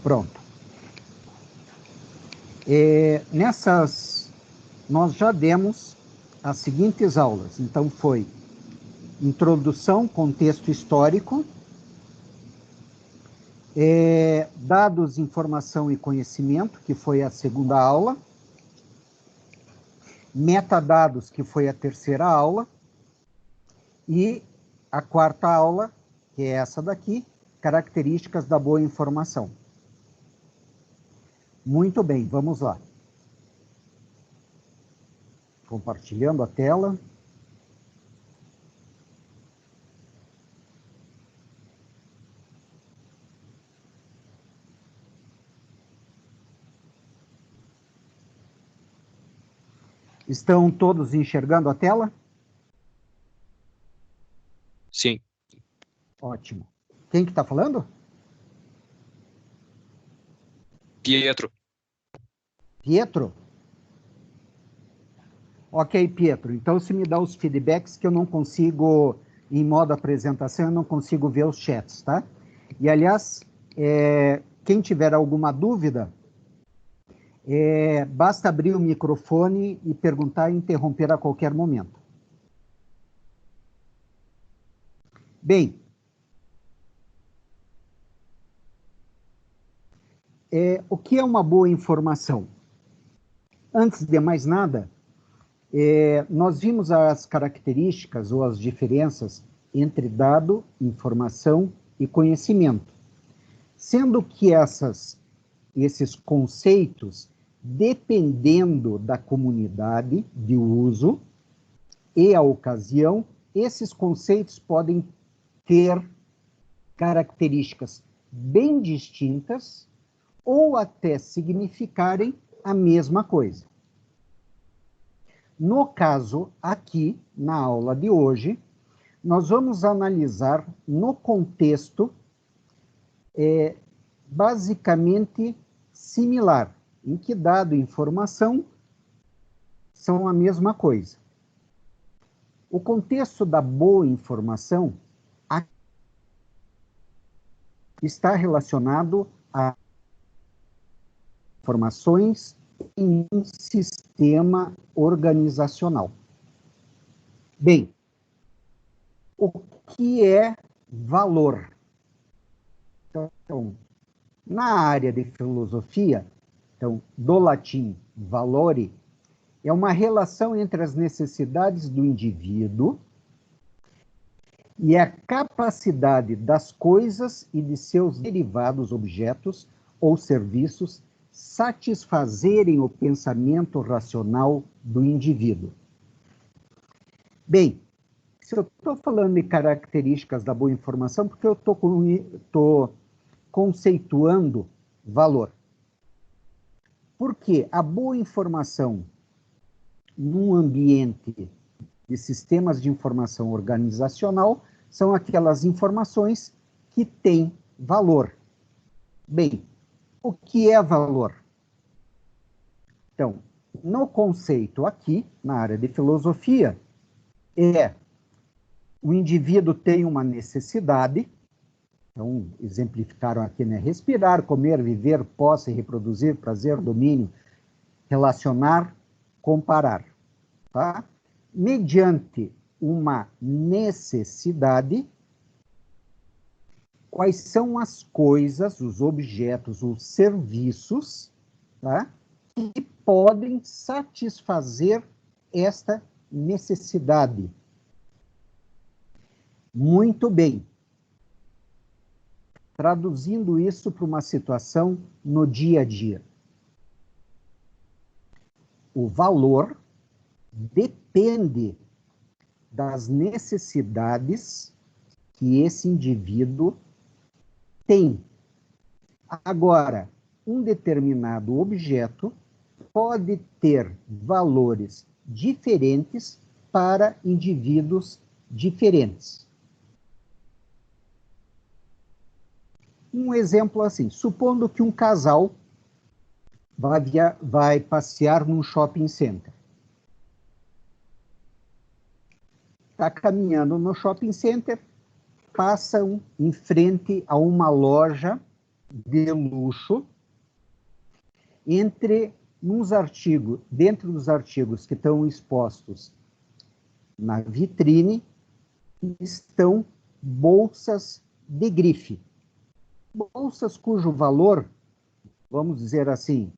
Pronto. Nós já demos as seguintes aulas. Então, foi introdução, contexto histórico, dados, informação e conhecimento, que foi a segunda aula, metadados, que foi a terceira aula, e a quarta aula, que é essa daqui, características da boa informação. Muito bem, vamos lá. Compartilhando a tela. Estão todos enxergando a tela? Sim. Ótimo. Quem que está falando? Pietro. Pietro? Ok, Pietro. Então, se me dá os feedbacks que eu não consigo, em modo apresentação, eu não consigo ver os chats, tá? E, aliás, quem tiver alguma dúvida, basta abrir o microfone e perguntar e interromper a qualquer momento. Bem, o que é uma boa informação? Antes de mais nada, nós vimos as características ou as diferenças entre dado, informação e conhecimento. Sendo que esses conceitos, dependendo da comunidade de uso e a ocasião, esses conceitos podem ter características bem distintas ou até significarem a mesma coisa. No caso, aqui, na aula de hoje, nós vamos analisar no contexto basicamente similar, em que dado e informação são a mesma coisa. O contexto da boa informação está relacionado a informações em um sistema organizacional. Bem, o que é valor? Então, na área de filosofia, então, do latim valore, é uma relação entre as necessidades do indivíduo e a capacidade das coisas e de seus derivados, objetos ou serviços satisfazerem o pensamento racional do indivíduo. Bem, se eu estou falando de características da boa informação, porque eu estou conceituando valor. Porque a boa informação num ambiente de sistemas de informação organizacional são aquelas informações que têm valor. Bem, o que é valor? Então, no conceito aqui, na área de filosofia, o indivíduo tem uma necessidade, então, exemplificaram aqui, né? Respirar, comer, viver, posse, reproduzir, prazer, domínio, relacionar, comparar, tá? Mediante uma necessidade, quais são as coisas, os objetos, os serviços, tá? Que podem satisfazer esta necessidade. Muito bem. Traduzindo isso para uma situação no dia a dia. O valor depende das necessidades que esse indivíduo tem. Agora, um determinado objeto pode ter valores diferentes para indivíduos diferentes. Um exemplo assim, supondo que um casal vai passear num shopping center. Está caminhando no shopping center, passam em frente a uma loja de luxo dentro dos artigos que estão expostos na vitrine, estão bolsas de grife. Bolsas cujo valor, vamos dizer assim,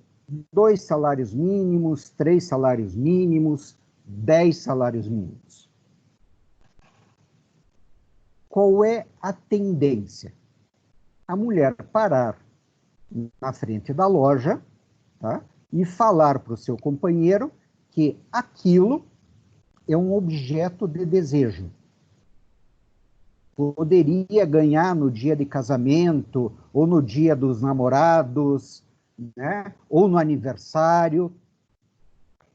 2 salários mínimos, 3 salários mínimos, 10 salários mínimos. Qual é a tendência? A mulher parar na frente da loja, tá? E falar para o seu companheiro que aquilo é um objeto de desejo. Poderia ganhar no dia de casamento, ou no dia dos namorados, né? Ou no aniversário.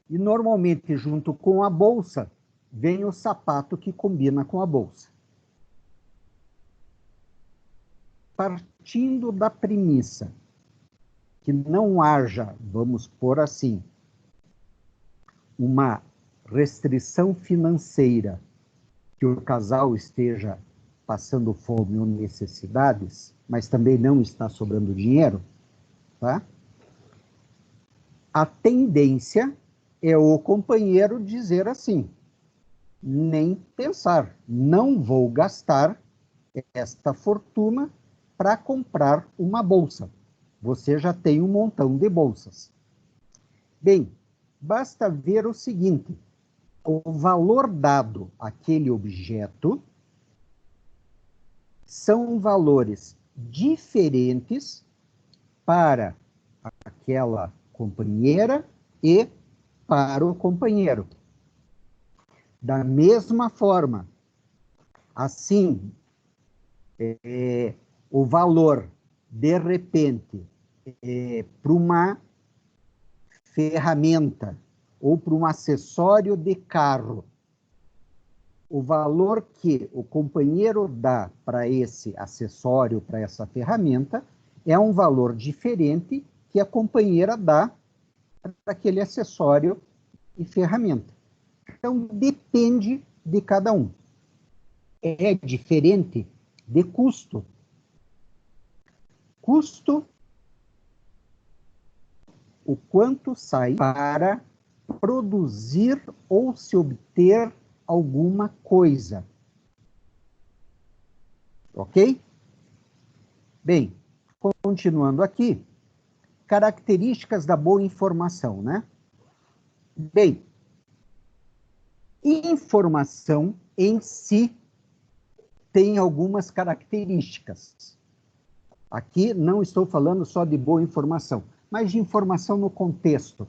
E normalmente, junto com a bolsa, vem o sapato que combina com a bolsa. Partindo da premissa que não haja, vamos pôr assim, uma restrição financeira, que o casal esteja passando fome ou necessidades, mas também não está sobrando dinheiro, tá? A tendência é o companheiro dizer assim, nem pensar, não vou gastar esta fortuna para comprar uma bolsa. Você já tem um montão de bolsas. Bem, basta ver o seguinte, o valor dado àquele objeto são valores diferentes para aquela companheira e para o companheiro. Da mesma forma, assim, o valor, de repente, para uma ferramenta ou para um acessório de carro, o valor que o companheiro dá para esse acessório, para essa ferramenta, é um valor diferente que a companheira dá para aquele acessório e ferramenta. Então, depende de cada um. É diferente de custo. Custo, o quanto sai para produzir ou se obter alguma coisa. Ok? Bem, continuando aqui, características da boa informação, né? Bem, informação em si tem algumas características. Aqui não estou falando só de boa informação, mas de informação no contexto.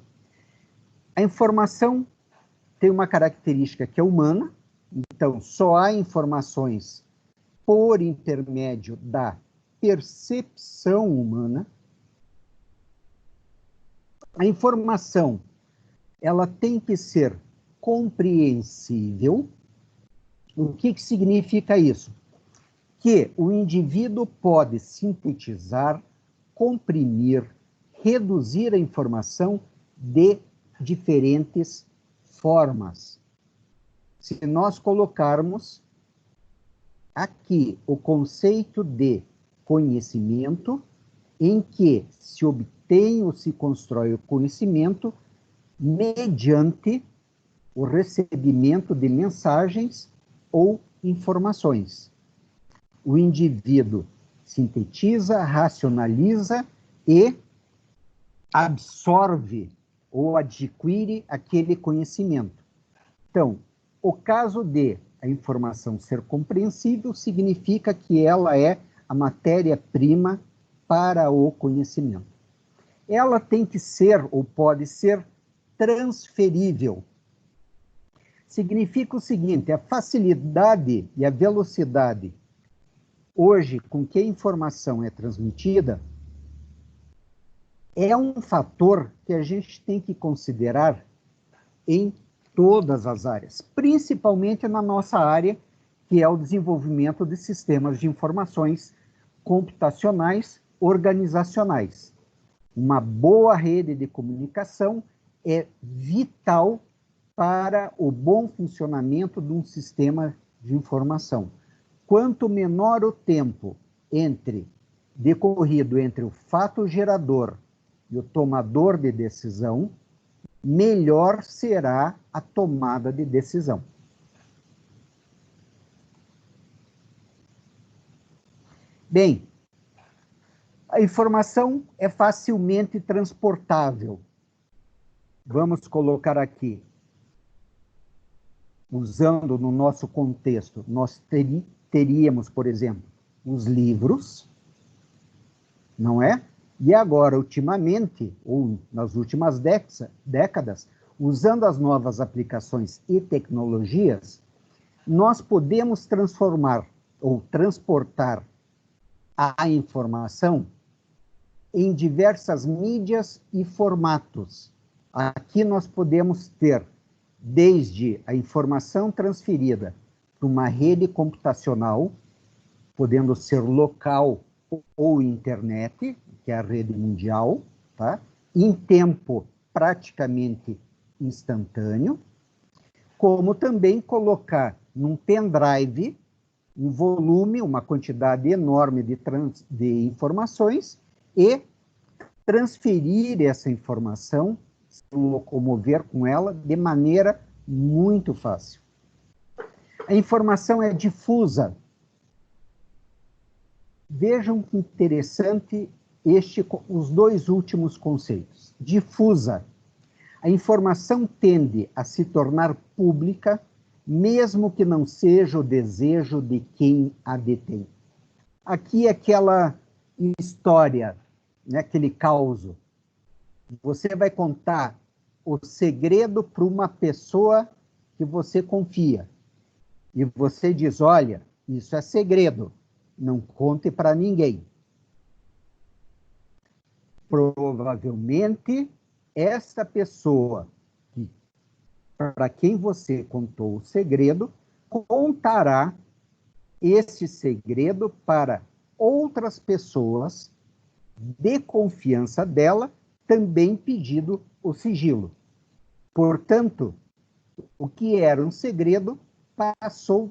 A informação tem uma característica que é humana, então só há informações por intermédio da percepção humana. A informação, ela tem que ser compreensível. O que significa isso? Que o indivíduo pode sintetizar, comprimir, reduzir a informação de diferentes formas. Se nós colocarmos aqui o conceito de conhecimento, em que se obtém ou se constrói o conhecimento mediante o recebimento de mensagens ou informações. O indivíduo sintetiza, racionaliza e absorve ou adquire aquele conhecimento. Então, o caso de a informação ser compreensível significa que ela é a matéria-prima para o conhecimento. Ela tem que ser ou pode ser transferível. Significa o seguinte, a facilidade e a velocidade hoje com que a informação é transmitida é um fator que a gente tem que considerar em todas as áreas, principalmente na nossa área, que é o desenvolvimento de sistemas de informações computacionais organizacionais. Uma boa rede de comunicação é vital para o bom funcionamento de um sistema de informação. Quanto menor o tempo entre decorrido entre o fato gerador e o tomador de decisão, melhor será a tomada de decisão. Bem, a informação é facilmente transportável. Vamos colocar aqui, usando no nosso contexto, nós teríamos, por exemplo, os livros, não é? E agora, ultimamente, ou nas últimas décadas, usando as novas aplicações e tecnologias, nós podemos transformar ou transportar a informação em diversas mídias e formatos. Aqui nós podemos ter desde a informação transferida para uma rede computacional, podendo ser local ou internet, que é a rede mundial, tá? Em tempo praticamente instantâneo, como também colocar num pendrive um volume, uma quantidade enorme de informações e transferir essa informação, se locomover com ela de maneira muito fácil. A informação é difusa. Vejam que interessante os dois últimos conceitos. Difusa. A informação tende a se tornar pública, mesmo que não seja o desejo de quem a detém. Aqui é aquela história, né, aquele causo. Você vai contar o segredo para uma pessoa que você confia. E você diz, olha, isso é segredo, não conte para ninguém. Provavelmente, esta pessoa para quem você contou o segredo, contará esse segredo para outras pessoas de confiança dela, também pedindo o sigilo. Portanto, o que era um segredo passou,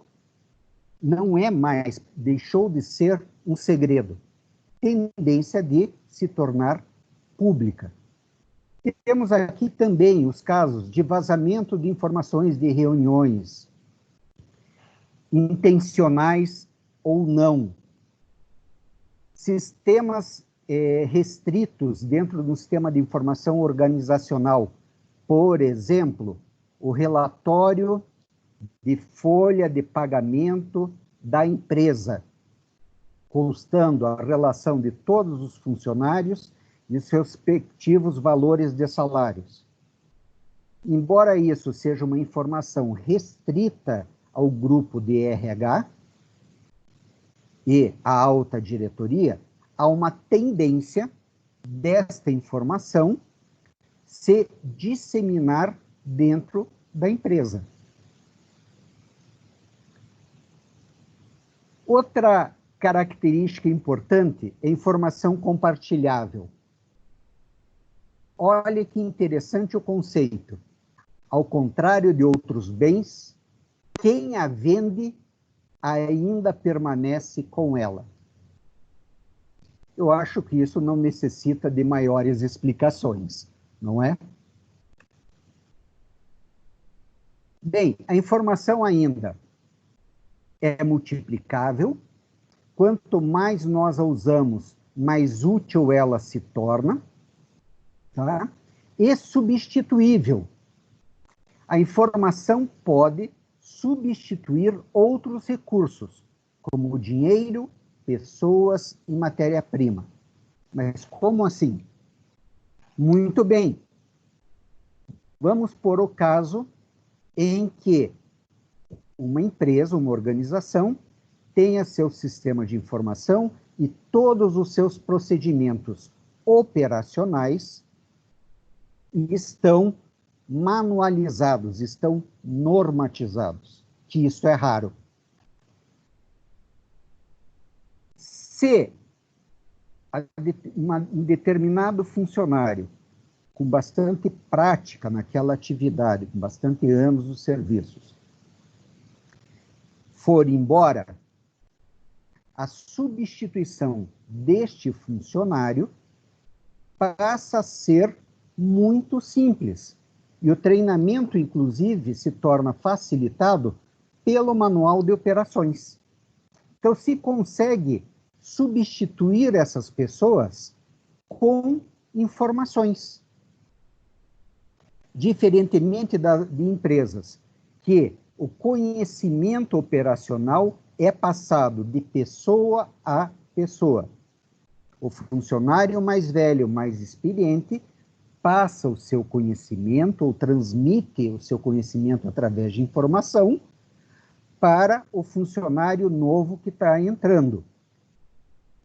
não é mais, deixou de ser um segredo. Tendência de se tornar pública. Temos aqui também os casos de vazamento de informações de reuniões, intencionais ou não. Sistemas restritos dentro do sistema de informação organizacional. Por exemplo, o relatório de folha de pagamento da empresa, constando a relação de todos os funcionários e seus respectivos valores de salários. Embora isso seja uma informação restrita ao grupo de RH e à alta diretoria, há uma tendência desta informação se disseminar dentro da empresa. Outra característica importante é a informação compartilhável. Olha que interessante o conceito. Ao contrário de outros bens, quem a vende ainda permanece com ela. Eu acho que isso não necessita de maiores explicações, não é? Bem, a informação ainda é multiplicável. Quanto mais nós a usamos, mais útil ela se torna. Tá? E substituível. A informação pode substituir outros recursos, como o dinheiro, pessoas e matéria-prima. Mas como assim? Muito bem. Vamos por o caso em que uma empresa, uma organização, tenha seu sistema de informação e todos os seus procedimentos operacionais estão manualizados, estão normatizados, que isso é raro. Se um determinado funcionário com bastante prática naquela atividade, com bastante anos dos serviços, for embora, a substituição deste funcionário passa a ser muito simples. E o treinamento, inclusive, se torna facilitado pelo manual de operações. Então, se consegue substituir essas pessoas com informações. Diferentemente de empresas, que o conhecimento operacional é passado de pessoa a pessoa. O funcionário mais velho, mais experiente, passa o seu conhecimento ou transmite o seu conhecimento através de informação para o funcionário novo que está entrando.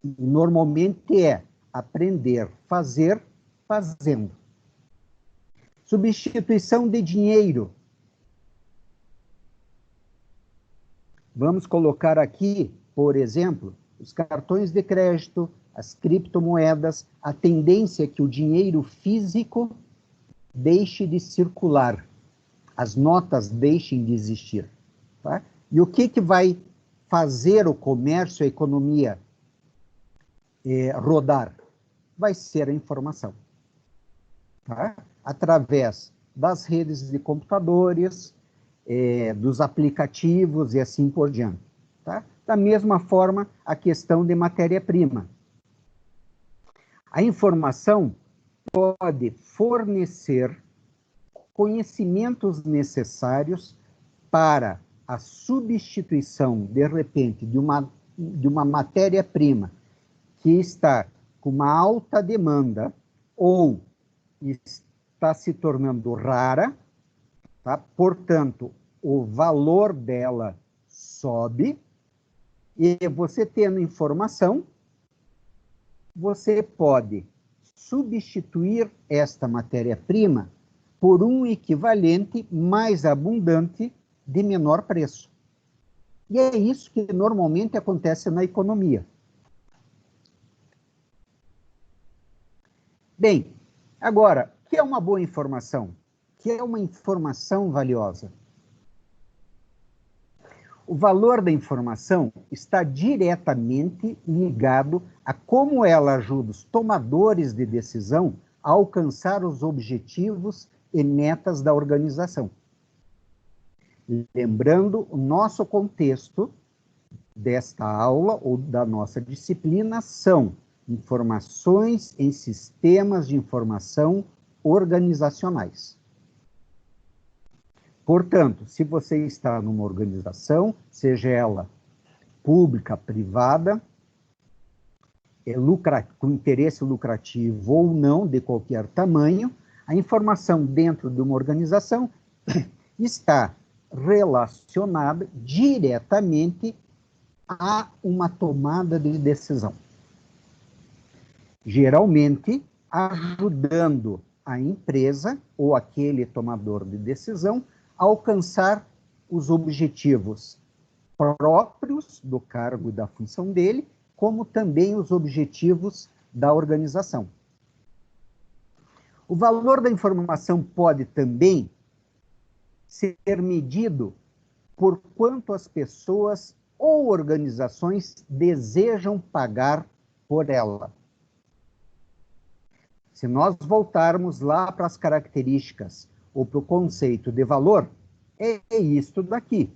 Normalmente é aprender, fazer, fazendo. Substituição de dinheiro. Vamos colocar aqui, por exemplo, os cartões de crédito, as criptomoedas, a tendência é que o dinheiro físico deixe de circular, as notas deixem de existir. Tá? E o que vai fazer o comércio, a economia rodar? Vai ser a informação. Tá? Através das redes de computadores, dos aplicativos e assim por diante. Tá? Da mesma forma, a questão de matéria-prima. A informação pode fornecer conhecimentos necessários para a substituição, de repente, de uma matéria-prima que está com uma alta demanda ou está se tornando rara, tá? Portanto, o valor dela sobe, e você tendo informação, você pode substituir esta matéria-prima por um equivalente mais abundante de menor preço. E é isso que normalmente acontece na economia. Bem, agora, o que é uma boa informação? O que é uma informação valiosa? O valor da informação está diretamente ligado a como ela ajuda os tomadores de decisão a alcançar os objetivos e metas da organização. Lembrando, o nosso contexto desta aula ou da nossa disciplina são informações em sistemas de informação organizacionais. Portanto, se você está numa organização, seja ela pública, privada, com interesse lucrativo ou não, de qualquer tamanho, a informação dentro de uma organização está relacionada diretamente a uma tomada de decisão. Geralmente, ajudando a empresa ou aquele tomador de decisão a alcançar os objetivos próprios do cargo e da função dele, como também os objetivos da organização. O valor da informação pode também ser medido por quanto as pessoas ou organizações desejam pagar por ela. Se nós voltarmos lá para as características ou para o conceito de valor, é isto daqui.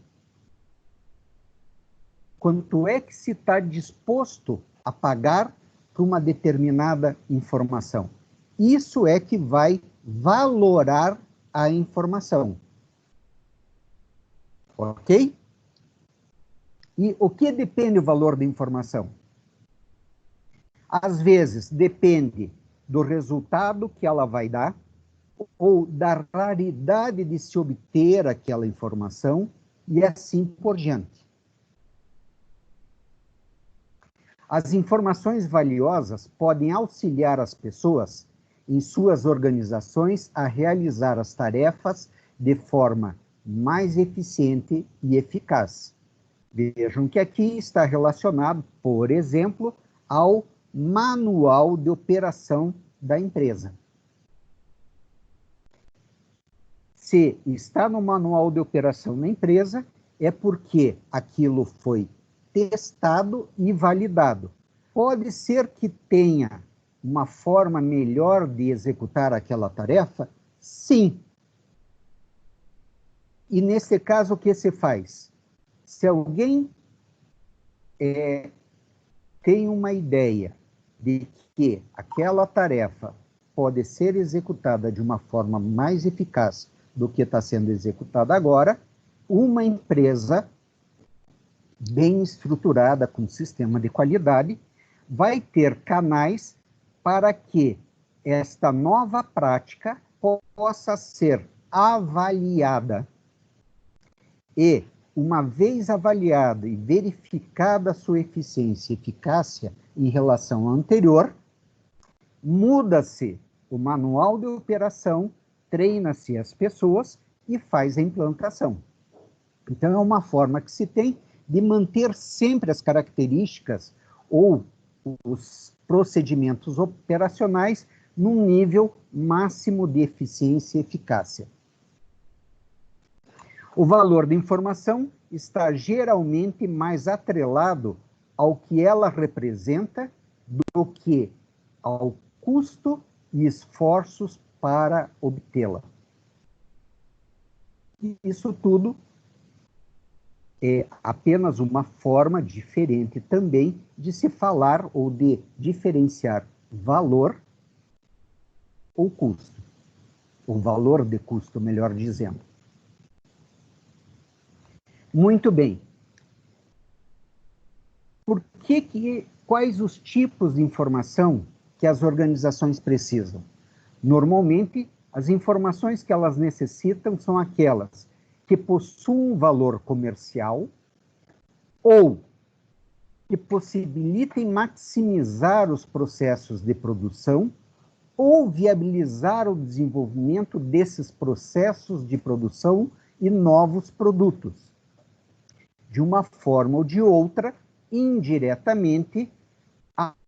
Quanto é que se está disposto a pagar por uma determinada informação? Isso é que vai valorar a informação. Ok? E o que depende do valor da informação? Às vezes, depende do resultado que ela vai dar, ou da raridade de se obter aquela informação, e assim por diante. As informações valiosas podem auxiliar as pessoas em suas organizações a realizar as tarefas de forma mais eficiente e eficaz. Vejam que aqui está relacionado, por exemplo, ao manual de operação da empresa. Se está no manual de operação da empresa, é porque aquilo foi testado e validado. Pode ser que tenha uma forma melhor de executar aquela tarefa? Sim. E nesse caso, o que se faz? Se alguém tem uma ideia de que aquela tarefa pode ser executada de uma forma mais eficaz do que está sendo executada agora, uma empresa bem estruturada, com sistema de qualidade, vai ter canais para que esta nova prática possa ser avaliada. E, uma vez avaliada e verificada a sua eficiência e eficácia em relação à anterior, muda-se o manual de operação, treina-se as pessoas e faz a implantação. Então, é uma forma que se tem de manter sempre as características ou os procedimentos operacionais num nível máximo de eficiência e eficácia. O valor da informação está geralmente mais atrelado ao que ela representa do que ao custo e esforços para obtê-la. Isso tudo é apenas uma forma diferente também de se falar ou de diferenciar valor ou custo. O valor de custo, melhor dizendo. Muito bem. Quais os tipos de informação que as organizações precisam? Normalmente, as informações que elas necessitam são aquelas que possuam valor comercial ou que possibilitem maximizar os processos de produção ou viabilizar o desenvolvimento desses processos de produção e novos produtos. De uma forma ou de outra, indiretamente,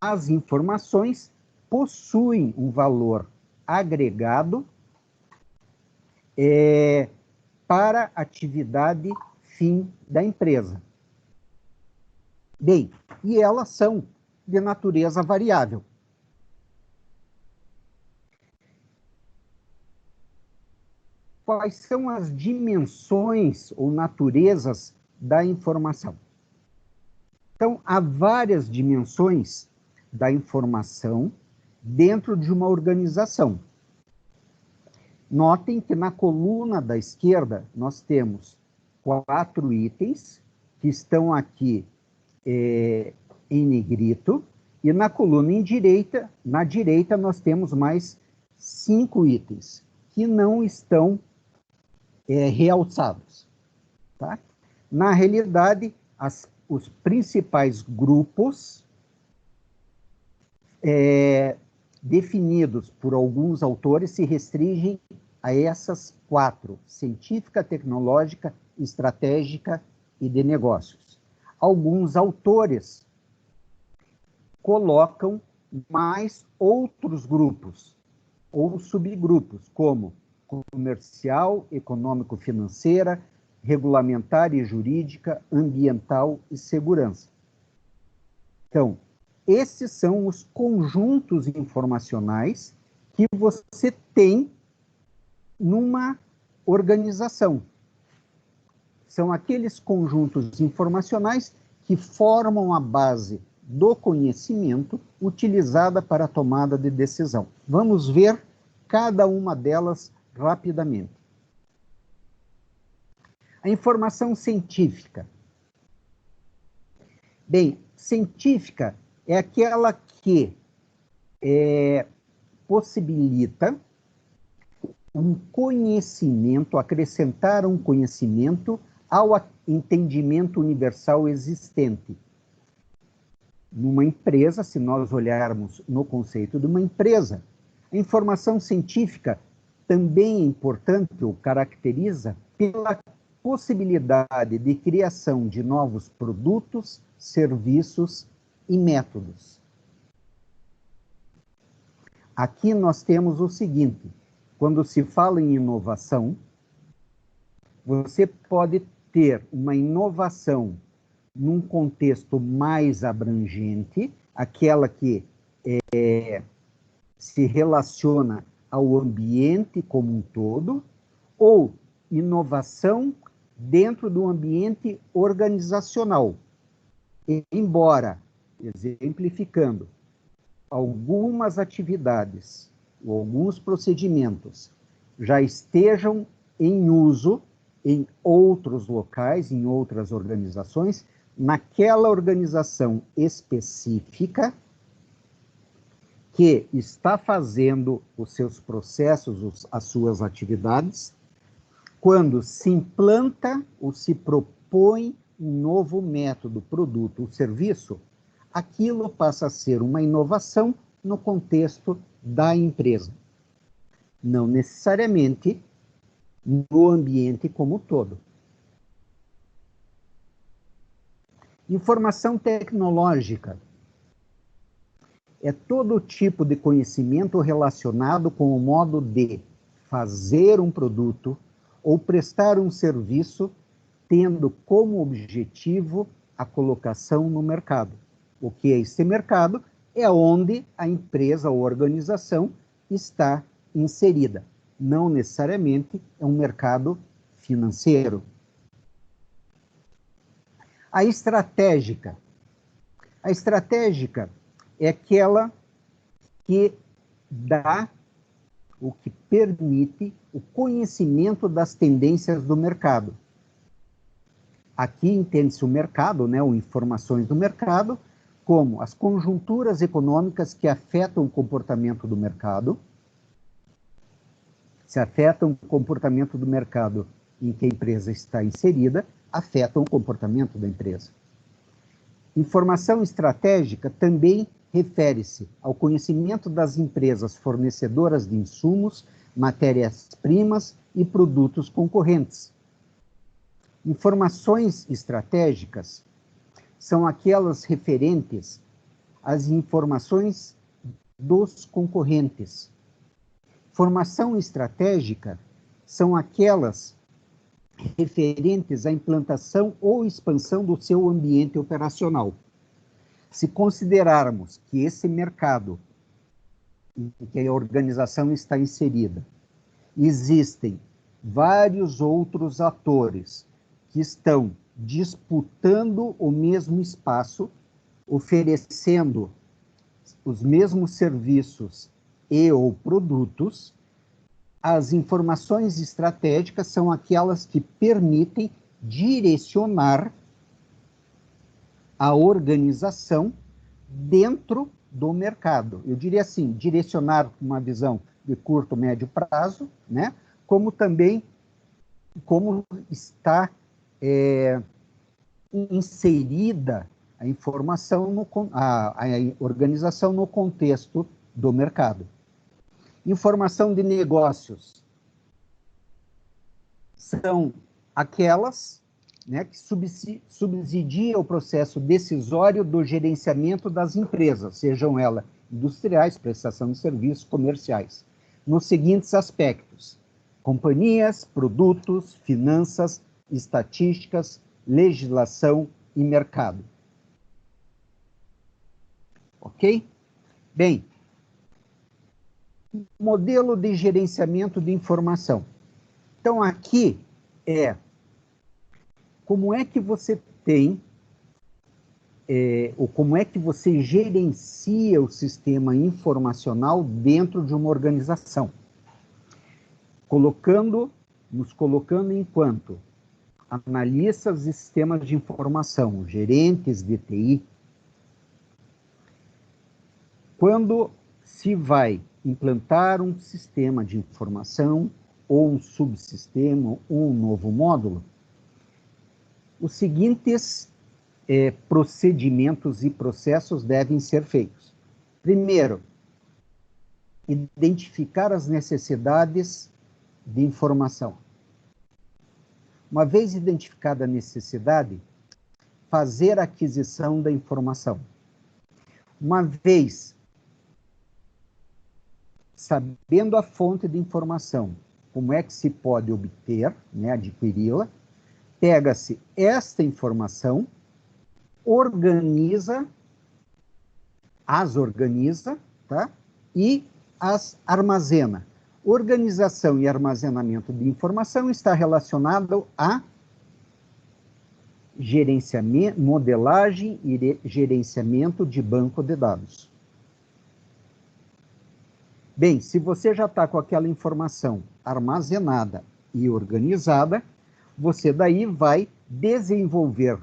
as informações possuem um valor agregado para a atividade fim da empresa. Bem, e elas são de natureza variável. Quais são as dimensões ou naturezas da informação? Então, há várias dimensões da informação dentro de uma organização. Notem que na coluna da esquerda nós temos 4 itens que estão aqui em negrito, e na coluna na direita nós temos mais 5 itens que não estão realçados. Tá? Na realidade, os principais grupos definidos por alguns autores se restringem a essas 4: científica, tecnológica, estratégica e de negócios. Alguns autores colocam mais outros grupos ou subgrupos, como comercial, econômico-financeira, regulamentar e jurídica, ambiental e segurança. Então, esses são os conjuntos informacionais que você tem numa organização. São aqueles conjuntos informacionais que formam a base do conhecimento utilizada para a tomada de decisão. Vamos ver cada uma delas rapidamente. A informação científica. Bem, científica é aquela que possibilita um conhecimento, acrescentar um conhecimento ao entendimento universal existente. Numa empresa, se nós olharmos no conceito de uma empresa, a informação científica também é importante, ou caracteriza, pela possibilidade de criação de novos produtos, serviços e métodos. Aqui nós temos o seguinte: quando se fala em inovação, você pode ter uma inovação num contexto mais abrangente, aquela que se relaciona ao ambiente como um todo, ou inovação dentro do ambiente organizacional. Embora, exemplificando, algumas atividades ou alguns procedimentos já estejam em uso em outros locais, em outras organizações, naquela organização específica que está fazendo os seus processos, as suas atividades, quando se implanta ou se propõe um novo método, produto ou serviço, aquilo passa a ser uma inovação no contexto da empresa. Não necessariamente no ambiente como um todo. Informação tecnológica é todo tipo de conhecimento relacionado com o modo de fazer um produto ou prestar um serviço, tendo como objetivo a colocação no mercado. O que é esse mercado? É onde a empresa ou organização está inserida. Não necessariamente é um mercado financeiro. A estratégica. A estratégica é aquela que dá, o que permite o conhecimento das tendências do mercado. Aqui entende-se o mercado, né, ou informações do mercado, como as conjunturas econômicas que afetam o comportamento do mercado. Se afetam o comportamento do mercado em que a empresa está inserida, afetam o comportamento da empresa. Informação estratégica também refere-se ao conhecimento das empresas fornecedoras de insumos, matérias-primas e produtos concorrentes. Informações estratégicas são aquelas referentes às informações dos concorrentes. Formação estratégica são aquelas referentes à implantação ou expansão do seu ambiente operacional. Se considerarmos que esse mercado em que a organização está inserida, existem vários outros atores que estão disputando o mesmo espaço, oferecendo os mesmos serviços e ou produtos, as informações estratégicas são aquelas que permitem direcionar a organização dentro do mercado. Eu diria assim, direcionar uma visão de curto, médio prazo, né? Como também como está inserida a informação, a organização no contexto do mercado. Informação de negócios são aquelas, né, que subsidiam o processo decisório do gerenciamento das empresas, sejam elas industriais, prestação de serviços, comerciais, nos seguintes aspectos: companhias, produtos, finanças, estatísticas, legislação e mercado. Ok? Bem, modelo de gerenciamento de informação. Então, aqui como é que você tem, ou como é que você gerencia o sistema informacional dentro de uma organização. Nos colocando enquanto analistas de sistemas de informação, gerentes de TI. Quando se vai implantar um sistema de informação, ou um subsistema, ou um novo módulo, os seguintes procedimentos e processos devem ser feitos. Primeiro, identificar as necessidades de informação. Uma vez identificada a necessidade, fazer a aquisição da informação. Uma vez sabendo a fonte de informação, como é que se pode obter, né, adquiri-la, pega-se esta informação organiza, tá? E as armazena. Organização e armazenamento de informação está relacionado a gerenciamento, modelagem e gerenciamento de banco de dados. Bem, se você já está com aquela informação armazenada e organizada, você daí vai desenvolver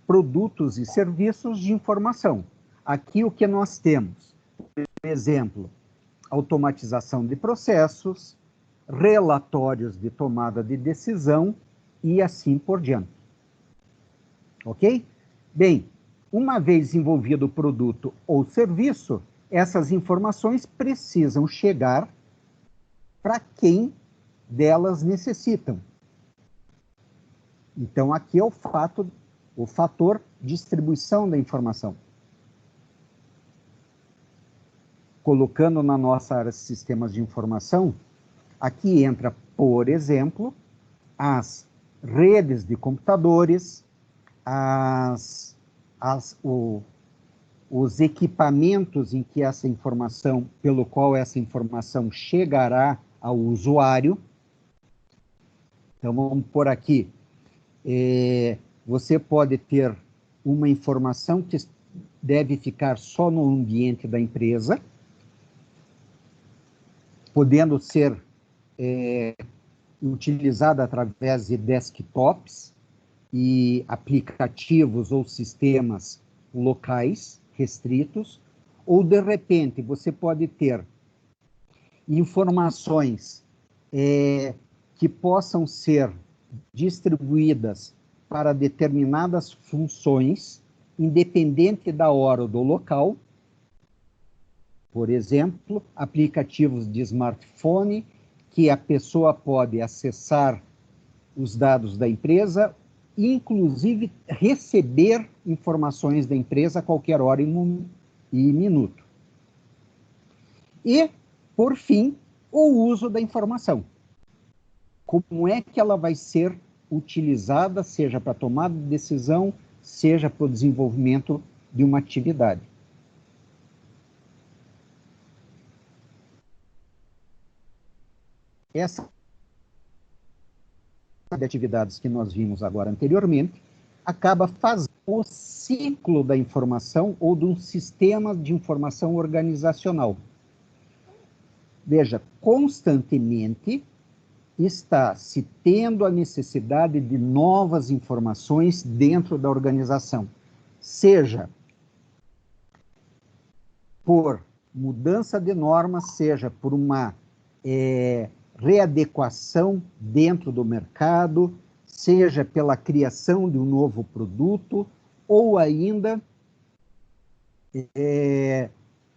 produtos e serviços de informação. Aqui o que nós temos, por exemplo, automatização de processos, relatórios de tomada de decisão e assim por diante. Ok? Bem, uma vez desenvolvido o produto ou serviço, essas informações precisam chegar para quem delas necessitam. Então, aqui é o fator distribuição da informação. Colocando na nossa área de sistemas de informação, aqui entra, por exemplo, as redes de computadores, os equipamentos em que essa informação, pelo qual essa informação chegará ao usuário. Então, vamos por aqui. Você pode ter uma informação que deve ficar só no ambiente da empresa, podendo ser utilizada através de desktops e aplicativos ou sistemas locais restritos, ou de repente você pode ter informações que possam ser distribuídas para determinadas funções, independente da hora ou do local. Por exemplo, aplicativos de smartphone, que a pessoa pode acessar os dados da empresa, inclusive receber informações da empresa a qualquer hora e minuto. E, por fim, o uso da informação. Como é que ela vai ser utilizada, seja para tomada de decisão, seja para o desenvolvimento de uma atividade. Essa de atividades que nós vimos agora anteriormente acaba fazendo o ciclo da informação ou de um sistema de informação organizacional. Veja, constantemente está se tendo a necessidade de novas informações dentro da organização, seja por mudança de normas, seja por uma readequação dentro do mercado, seja pela criação de um novo produto, ou ainda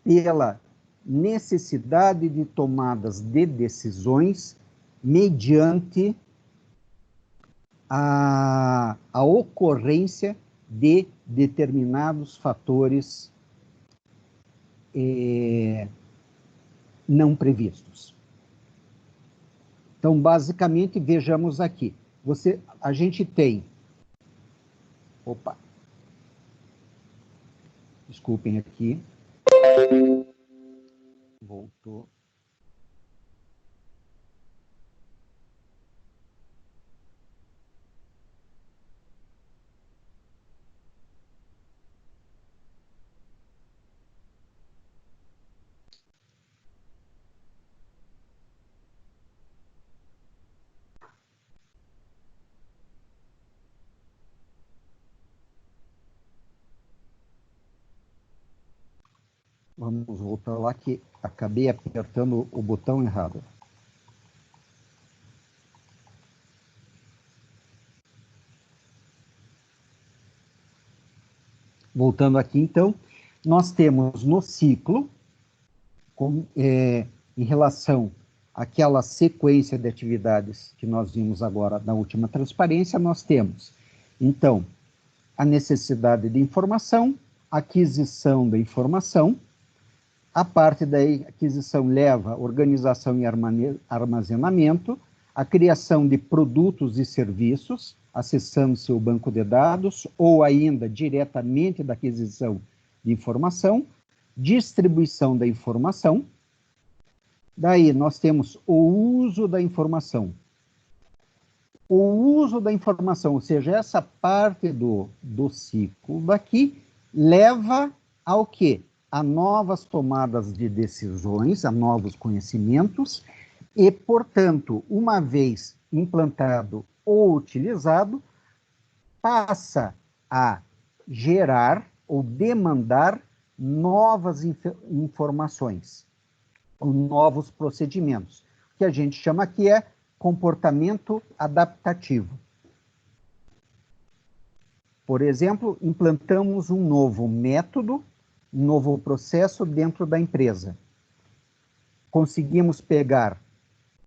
pela necessidade de tomadas de decisões mediante a ocorrência de determinados fatores não previstos. Então, basicamente, vejamos aqui. A gente tem... Opa! Desculpem aqui. Voltou. Vamos voltar lá que acabei apertando o botão errado. Voltando aqui, então, nós temos no ciclo, em relação àquela sequência de atividades que nós vimos agora na última transparência, nós temos, então, a necessidade de informação, aquisição da informação. A parte da aquisição leva organização e armazenamento, a criação de produtos e serviços, acessando seu banco de dados, ou ainda diretamente da aquisição de informação, distribuição da informação. Daí nós temos o uso da informação. O uso da informação, ou seja, essa parte do ciclo daqui, leva ao quê? A novas tomadas de decisões, a novos conhecimentos, e, portanto, uma vez implantado ou utilizado, passa a gerar ou demandar novas informações, ou novos procedimentos, que a gente chama aqui é comportamento adaptativo. Por exemplo, implantamos um novo método, um novo processo dentro da empresa. Conseguimos pegar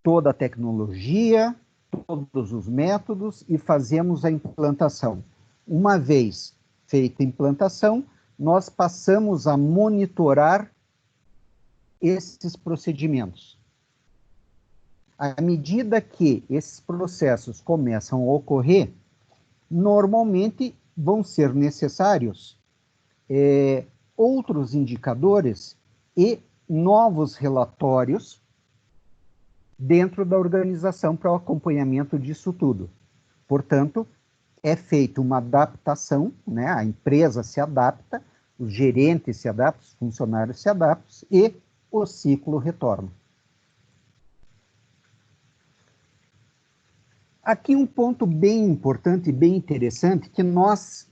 toda a tecnologia, todos os métodos e fazemos a implantação. Uma vez feita a implantação, nós passamos a monitorar esses procedimentos. À medida que esses processos começam a ocorrer, normalmente vão ser necessários outros indicadores e novos relatórios dentro da organização para o acompanhamento disso tudo. Portanto, é feita uma adaptação, né? A empresa se adapta, os gerentes se adaptam, os funcionários se adaptam e o ciclo retorna. Aqui um ponto bem importante e bem interessante, que nós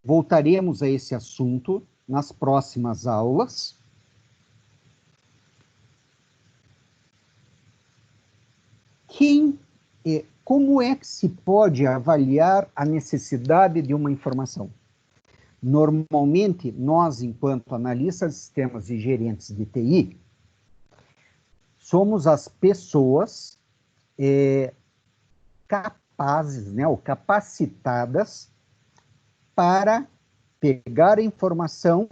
voltaremos a esse assunto nas próximas aulas. Como é que se pode avaliar a necessidade de uma informação? Normalmente, nós, enquanto analistas de sistemas e gerentes de TI, somos as pessoas capazes, né, ou capacitadas para pegar a informação,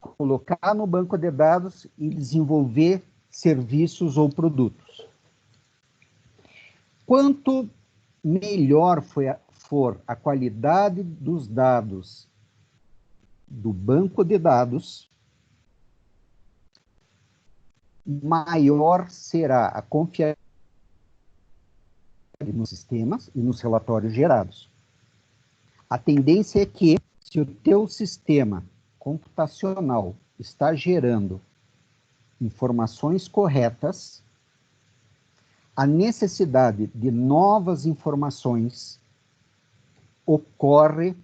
colocar no banco de dados e desenvolver serviços ou produtos. Quanto melhor for a qualidade dos dados do banco de dados, maior será a confiabilidade nos sistemas e nos relatórios gerados. A tendência é que, se o teu sistema computacional está gerando informações corretas, a necessidade de novas informações ocorre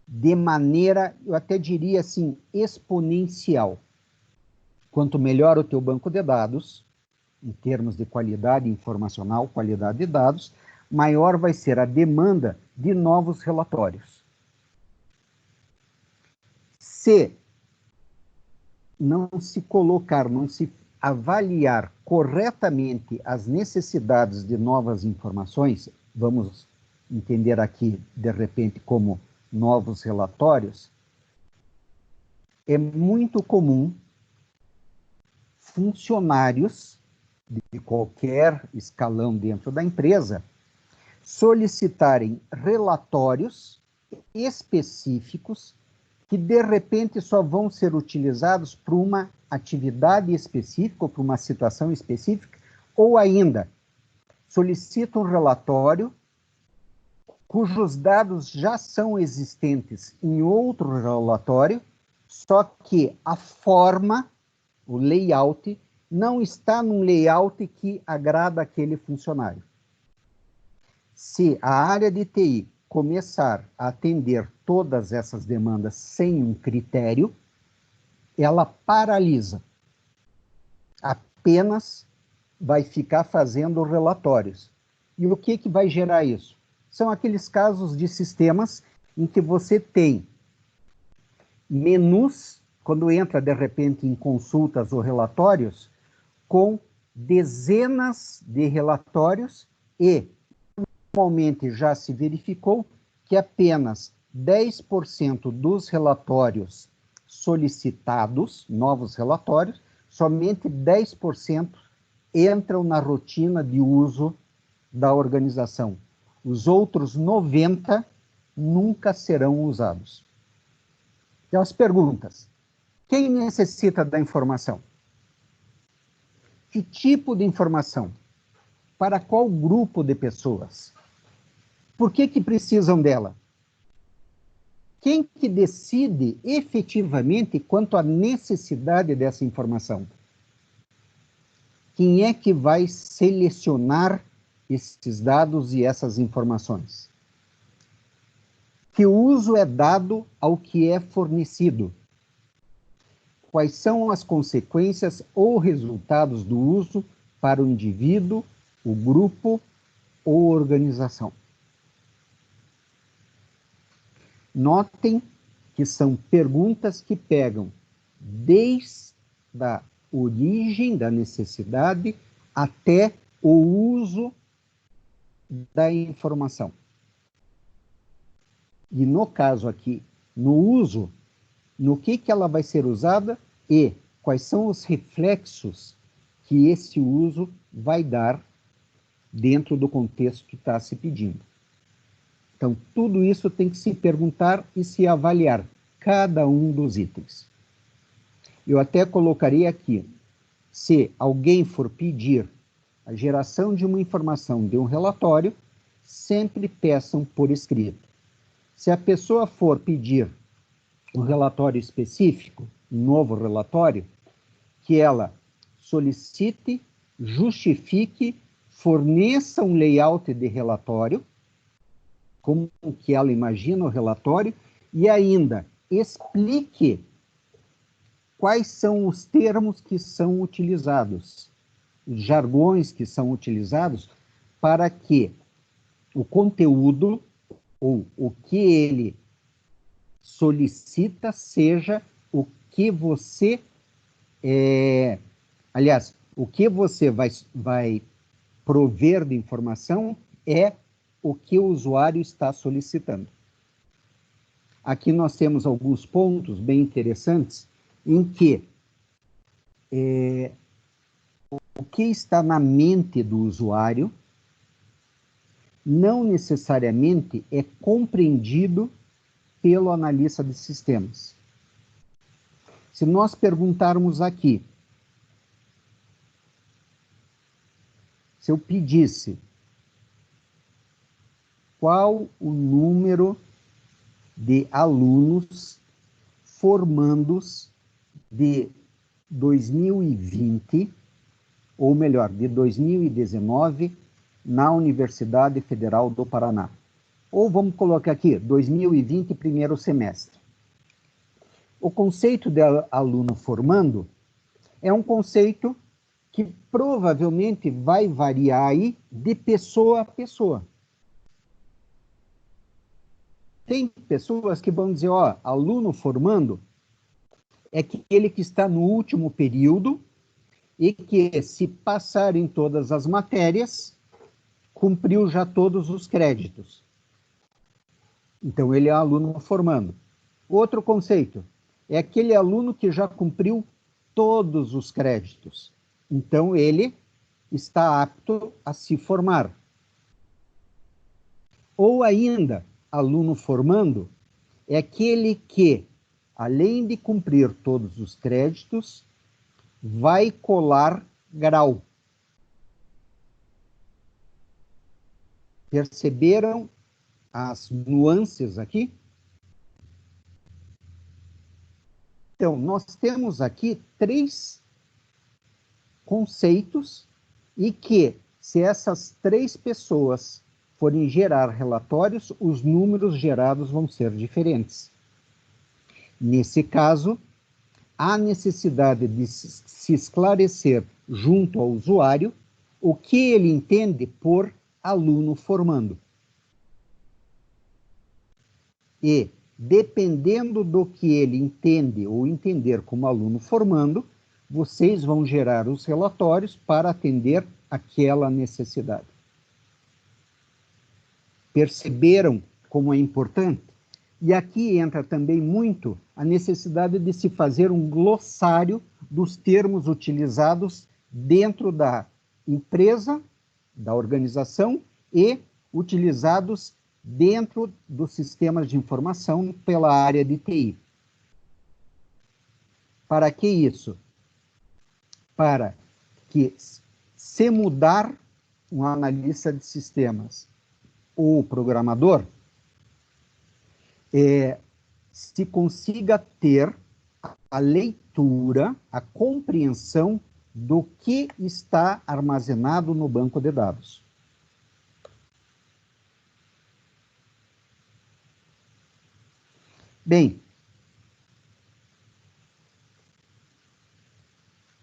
de maneira, eu até diria assim, exponencial. Quanto melhor o teu banco de dados, em termos de qualidade informacional, qualidade de dados, maior vai ser a demanda de novos relatórios. Se não se colocar, não se avaliar corretamente as necessidades de novas informações, vamos entender aqui, de repente, como novos relatórios, é muito comum funcionários de qualquer escalão dentro da empresa solicitarem relatórios específicos que, de repente, só vão ser utilizados para uma atividade específica ou para uma situação específica, ou ainda solicita um relatório cujos dados já são existentes em outro relatório, só que a forma, o layout, não está num layout que agrada aquele funcionário. Se a área de TI começar a atender todas essas demandas sem um critério, ela paralisa. Apenas vai ficar fazendo relatórios. E o que vai gerar isso? São aqueles casos de sistemas em que você tem menus, quando entra de repente em consultas ou relatórios, com dezenas de relatórios e normalmente já se verificou que apenas 10% dos relatórios solicitados, novos relatórios, somente 10% entram na rotina de uso da organização. Os outros 90 nunca serão usados. Então, as perguntas. Quem necessita da informação? Que tipo de informação? Para qual grupo de pessoas? Por que precisam dela? Quem que decide efetivamente quanto à necessidade dessa informação? Quem é que vai selecionar esses dados e essas informações? Que uso é dado ao que é fornecido? Quais são as consequências ou resultados do uso para o indivíduo, o grupo ou organização? Notem que são perguntas que pegam desde a origem da necessidade até o uso da informação. E no caso aqui, no uso, no que ela vai ser usada e quais são os reflexos que esse uso vai dar dentro do contexto que está se pedindo. Então, tudo isso tem que se perguntar e se avaliar, cada um dos itens. Eu até colocaria aqui, se alguém for pedir a geração de uma informação de um relatório, sempre peçam por escrito. Se a pessoa for pedir um relatório específico, um novo relatório, que ela solicite, justifique, forneça um layout de relatório, como que ela imagina o relatório, e ainda explique quais são os termos que são utilizados, os jargões que são utilizados, para que o conteúdo, ou o que ele solicita, seja o que você... aliás, o que você vai prover de informação é o que o usuário está solicitando. Aqui nós temos alguns pontos bem interessantes em que o que está na mente do usuário não necessariamente é compreendido pelo analista de sistemas. Se nós perguntarmos aqui, se eu pedisse qual o número de alunos formandos de 2020, ou melhor, de 2019, na Universidade Federal do Paraná. Ou vamos colocar aqui, 2020, primeiro semestre. O conceito de aluno formando é um conceito que provavelmente vai variar aí de pessoa a pessoa. Tem pessoas que vão dizer, ó, aluno formando é aquele que está no último período e que, se passar em todas as matérias, cumpriu já todos os créditos. Então, ele é aluno formando. Outro conceito é aquele aluno que já cumpriu todos os créditos. Então, ele está apto a se formar. Ou ainda, aluno formando é aquele que, além de cumprir todos os créditos, vai colar grau. Perceberam as nuances aqui? Então, nós temos aqui 3 conceitos e que, se essas 3 pessoas forem gerar relatórios, os números gerados vão ser diferentes. Nesse caso, há necessidade de se esclarecer junto ao usuário o que ele entende por aluno formando. E, dependendo do que ele entende ou entender como aluno formando, vocês vão gerar os relatórios para atender aquela necessidade. Perceberam como é importante? E aqui entra também muito a necessidade de se fazer um glossário dos termos utilizados dentro da empresa, da organização e utilizados dentro dos sistemas de informação pela área de TI. Para que isso? Para que, se mudar um analista de sistemas ou programador, se consiga ter a leitura, a compreensão do que está armazenado no banco de dados. Bem,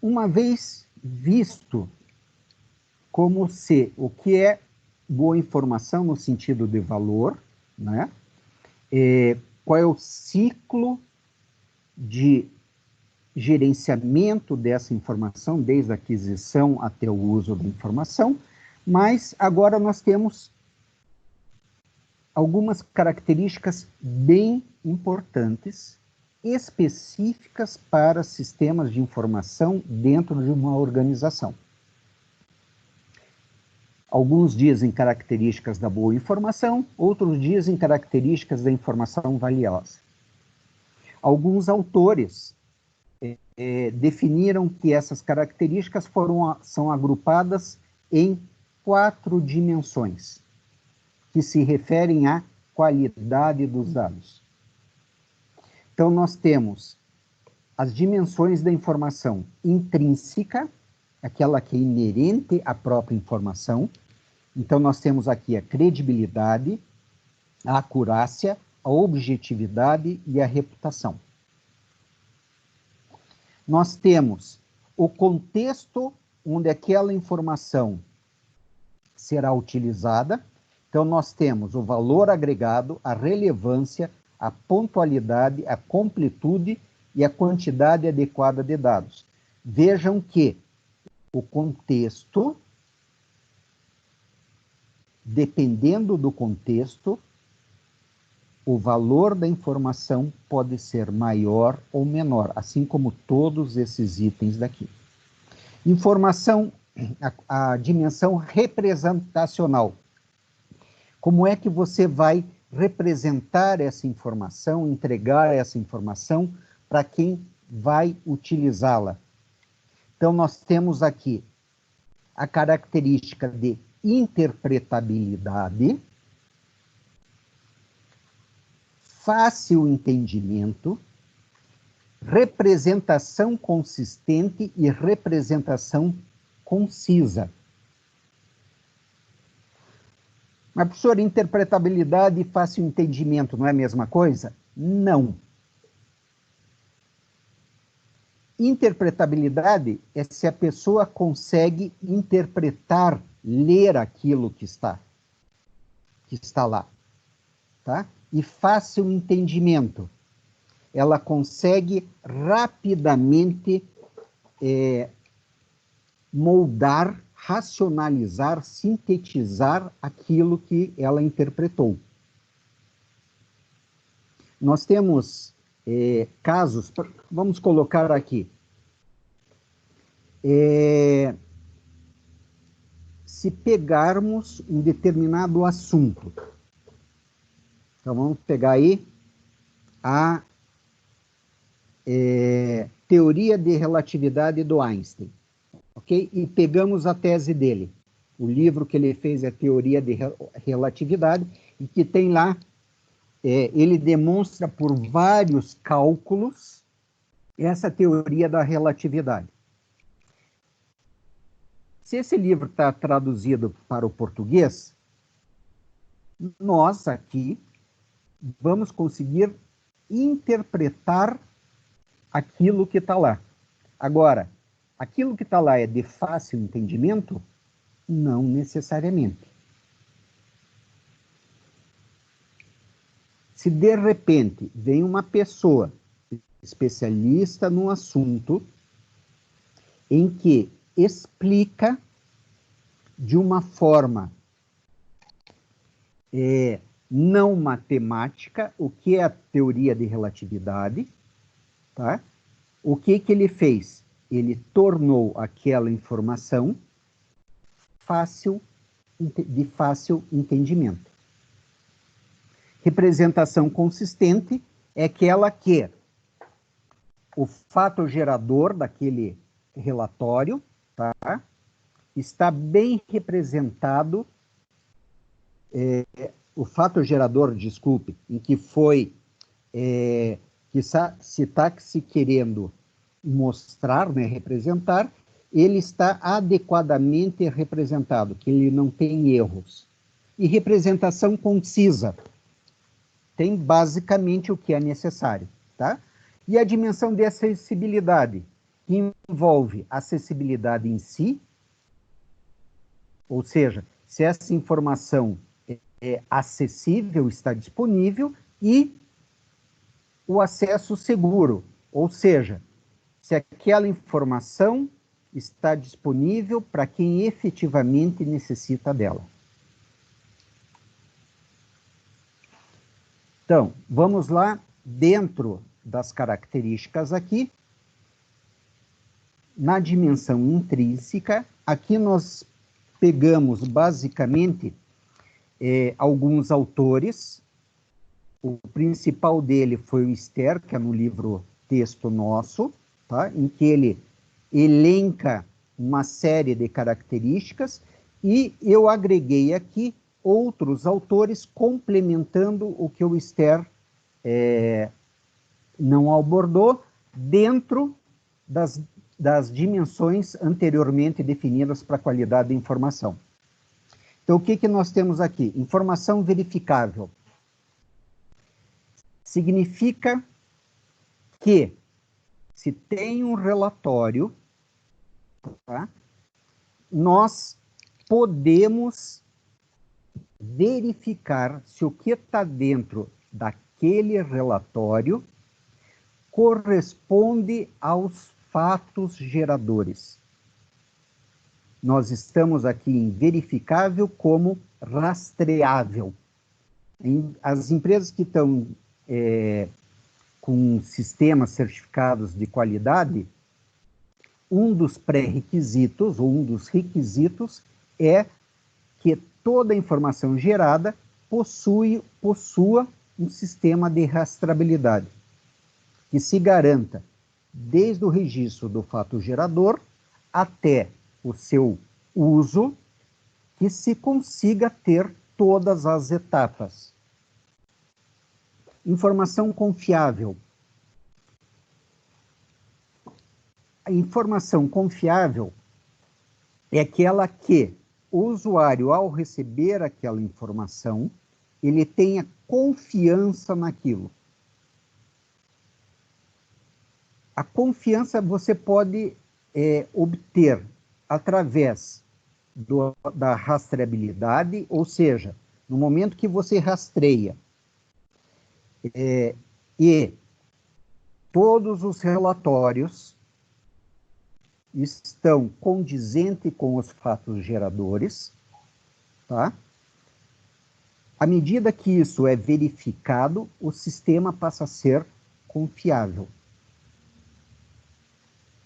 uma vez visto como se o que é boa informação no sentido de valor, né? Qual é o ciclo de gerenciamento dessa informação, desde a aquisição até o uso da informação, mas agora nós temos algumas características bem importantes, específicas para sistemas de informação dentro de uma organização. Alguns dizem características da boa informação, outros dizem características da informação valiosa. Alguns autores definiram que essas características são agrupadas em 4 dimensões, que se referem à qualidade dos dados. Então, nós temos as dimensões da informação intrínseca, aquela que é inerente à própria informação. Então, nós temos aqui a credibilidade, a acurácia, a objetividade e a reputação. Nós temos o contexto onde aquela informação será utilizada. Então, nós temos o valor agregado, a relevância, a pontualidade, a completude e a quantidade adequada de dados. Vejam que o contexto, dependendo do contexto, o valor da informação pode ser maior ou menor, assim como todos esses itens daqui. Informação, a dimensão representacional. Como é que você vai representar essa informação, entregar essa informação para quem vai utilizá-la? Então, nós temos aqui a característica de interpretabilidade, fácil entendimento, representação consistente e representação concisa. Mas, professor, interpretabilidade e fácil entendimento não é a mesma coisa? Não. Interpretabilidade é se a pessoa consegue interpretar, ler aquilo que está lá, tá? E fácil entendimento. Ela consegue rapidamente moldar, racionalizar, sintetizar aquilo que ela interpretou. Nós temos casos, vamos colocar aqui. Se pegarmos um determinado assunto, então vamos pegar aí a teoria de relatividade do Einstein, ok? E pegamos a tese dele. O livro que ele fez é a Teoria de Relatividade, e que tem lá, ele demonstra por vários cálculos essa teoria da relatividade. Se esse livro está traduzido para o português, nós aqui vamos conseguir interpretar aquilo que está lá. Agora, aquilo que está lá é de fácil entendimento? Não necessariamente. Se de repente vem uma pessoa especialista no assunto em que explica de uma forma não matemática o que é a teoria de relatividade, tá? O que ele fez? Ele tornou aquela informação de fácil entendimento. Representação consistente é aquela que o fato gerador daquele relatório, tá, está bem representado, o fato gerador, desculpe, em que foi, que se está se querendo mostrar, né, representar, ele está adequadamente representado, que ele não tem erros. E representação concisa, tem basicamente o que é necessário, tá? E a dimensão de acessibilidade, que envolve acessibilidade em si, ou seja, se essa informação é acessível, está disponível, e o acesso seguro, ou seja, se aquela informação está disponível para quem efetivamente necessita dela. Então, vamos lá, dentro das características aqui, na dimensão intrínseca, aqui nós pegamos basicamente alguns autores. O principal dele foi o Ster, que é no livro Texto Nosso, tá? Em que ele elenca uma série de características, e eu agreguei aqui outros autores complementando o que o Ster não abordou dentro das dimensões anteriormente definidas para a qualidade da informação. Então, o que nós temos aqui? Informação verificável. Significa que, se tem um relatório, tá, nós podemos verificar se o que está dentro daquele relatório corresponde aos fatos geradores. Nós estamos aqui em verificável como rastreável. As empresas que estão com sistemas certificados de qualidade, um dos pré-requisitos, ou um dos requisitos, é que toda a informação gerada possua um sistema de rastreabilidade, que se garanta desde o registro do fato gerador até o seu uso, que se consiga ter todas as etapas. Informação confiável. A informação confiável é aquela que o usuário, ao receber aquela informação, ele tenha confiança naquilo. A confiança você pode obter através da rastreabilidade, ou seja, no momento que você rastreia e todos os relatórios estão condizentes com os fatos geradores, tá? À medida que isso é verificado, o sistema passa a ser confiável.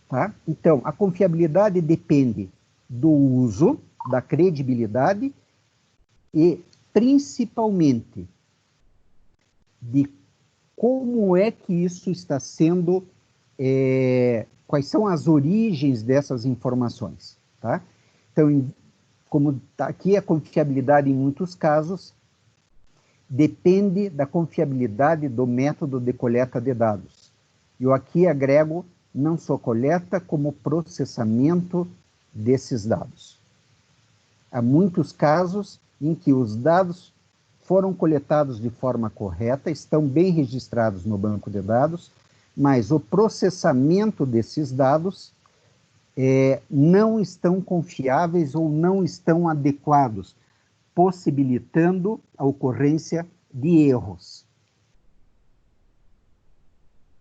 Tá? Então, a confiabilidade depende do uso, da credibilidade e, principalmente, de como é que isso está sendo, quais são as origens dessas informações. Tá? Então, como tá aqui a confiabilidade, em muitos casos, depende da confiabilidade do método de coleta de dados. Eu aqui agrego não só coleta, como processamento desses dados. Há muitos casos em que os dados foram coletados de forma correta, estão bem registrados no banco de dados, mas o processamento desses dados não estão confiáveis ou não estão adequados, possibilitando a ocorrência de erros.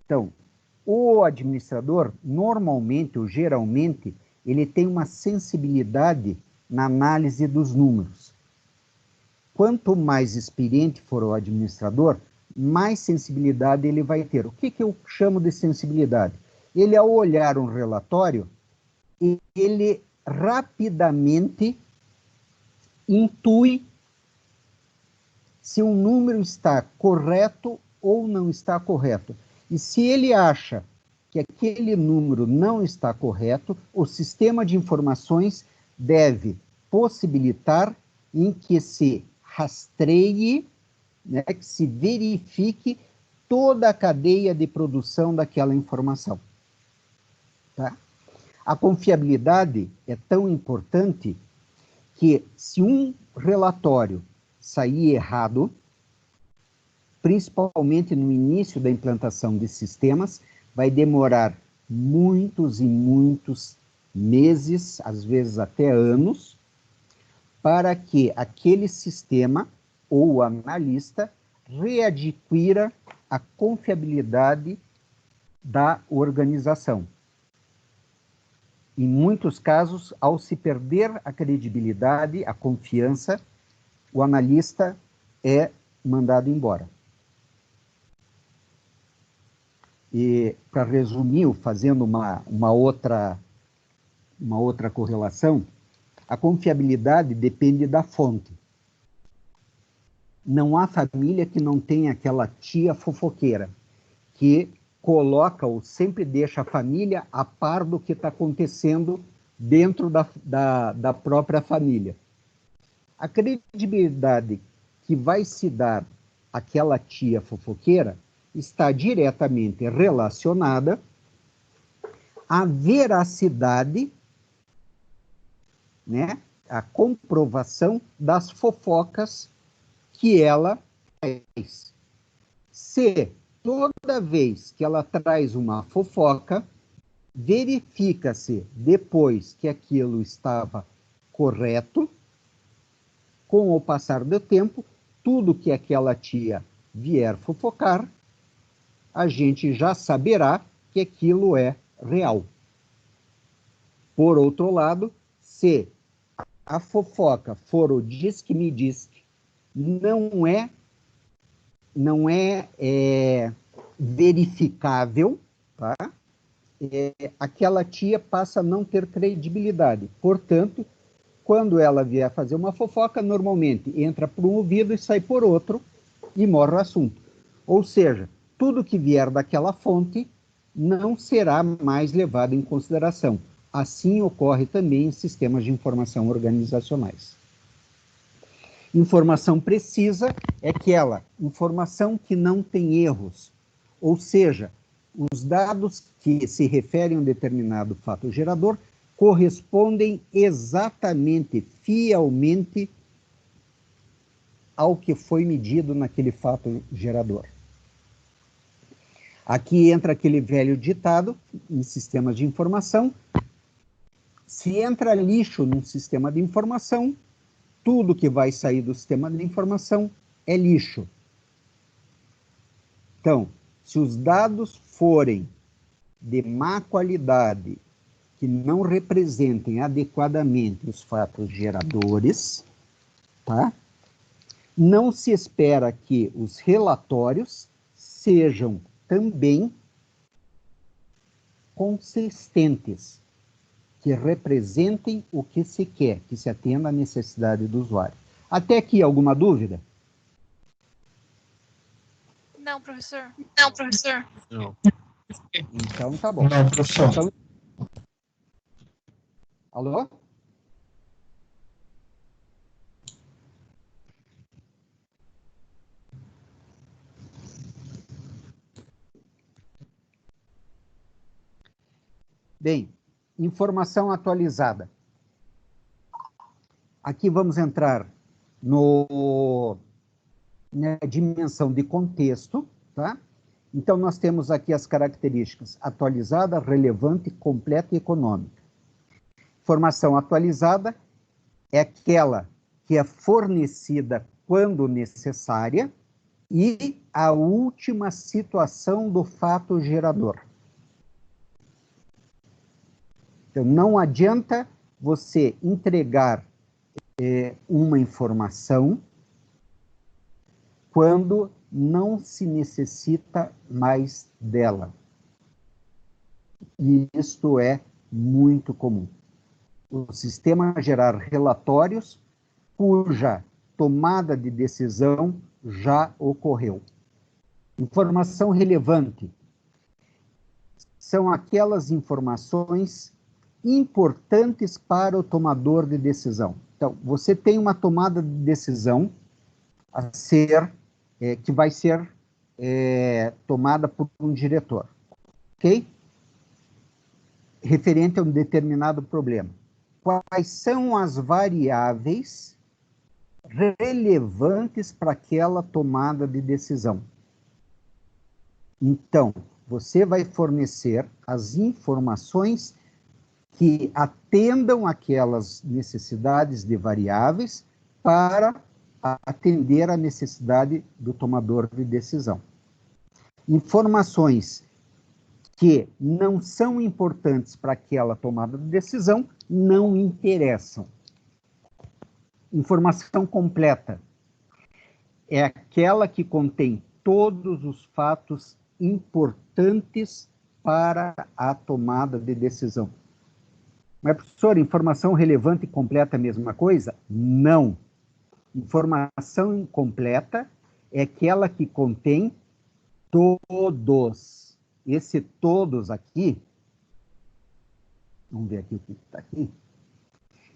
Então, o administrador, normalmente ou geralmente, ele tem uma sensibilidade na análise dos números. Quanto mais experiente for o administrador, mais sensibilidade ele vai ter. O que eu chamo de sensibilidade? Ele, ao olhar um relatório, ele rapidamente intui se um número está correto ou não está correto. E se ele acha que aquele número não está correto, o sistema de informações deve possibilitar em que se rastreie, né, que se verifique toda a cadeia de produção daquela informação. Tá? A confiabilidade é tão importante que, se um relatório sair errado, principalmente no início da implantação de sistemas, vai demorar muitos e muitos meses, às vezes até anos, para que aquele sistema ou o analista readquira a confiabilidade da organização. Em muitos casos, ao se perder a credibilidade, a confiança, o analista é mandado embora. E, para resumir, fazendo uma outra correlação, a confiabilidade depende da fonte. Não há família que não tenha aquela tia fofoqueira, que coloca ou sempre deixa a família a par do que está acontecendo dentro da própria família. A credibilidade que vai se dar àquela tia fofoqueira está diretamente relacionada à veracidade, né, a comprovação das fofocas que ela faz. Se toda vez que ela traz uma fofoca, verifica-se depois que aquilo estava correto, com o passar do tempo, tudo que aquela tia vier fofocar, a gente já saberá que aquilo é real. Por outro lado, se a fofoca for o diz que me diz, não é verificável, tá? Aquela tia passa a não ter credibilidade. Portanto, quando ela vier fazer uma fofoca, normalmente entra por um ouvido e sai por outro e morre o assunto. Ou seja, tudo que vier daquela fonte não será mais levado em consideração. Assim ocorre também em sistemas de informação organizacionais. Informação precisa é aquela informação que não tem erros, ou seja, os dados que se referem a um determinado fato gerador correspondem exatamente, fielmente ao que foi medido naquele fato gerador. Aqui entra aquele velho ditado em sistemas de informação: se entra lixo num sistema de informação, tudo que vai sair do sistema de informação é lixo. Então, se os dados forem de má qualidade, que não representem adequadamente os fatos geradores, tá? Não se espera que os relatórios sejam também consistentes, que representem o que se quer, que se atenda à necessidade do usuário. Até aqui, alguma dúvida? Não, professor. Não. Então, tá bom. Não, professor. Então, alô? Bem, informação atualizada. Aqui vamos entrar na dimensão de contexto, tá? Então, nós temos aqui as características: atualizada, relevante, completa e econômica. Informação atualizada é aquela que é fornecida quando necessária e a última situação do fato gerador. Então, não adianta você entregar uma informação quando não se necessita mais dela. E isto é muito comum. O sistema gerar relatórios cuja tomada de decisão já ocorreu. Informação relevante são aquelas informações importantes para o tomador de decisão. Então, você tem uma tomada de decisão a ser, que vai ser tomada por um diretor, ok? Referente a um determinado problema. Quais são as variáveis relevantes para aquela tomada de decisão? Então, você vai fornecer as informações que atendam aquelas necessidades de variáveis para atender a necessidade do tomador de decisão. Informações que não são importantes para aquela tomada de decisão não interessam. Informação completa é aquela que contém todos os fatos importantes para a tomada de decisão. Mas, professor, informação relevante e completa é a mesma coisa? Não. Informação incompleta é aquela que contém todos. Esse todos aqui, vamos ver aqui o que está aqui.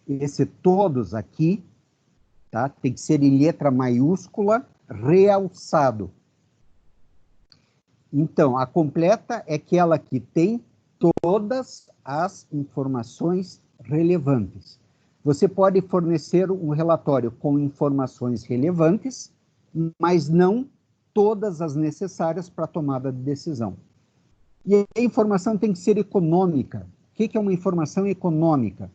Esse todos aqui, tá? Tem que ser em letra maiúscula, realçado. Então, a completa é aquela que tem todas as informações relevantes. Você pode fornecer um relatório com informações relevantes, mas não todas as necessárias para a tomada de decisão. E a informação tem que ser econômica. O que é uma informação econômica?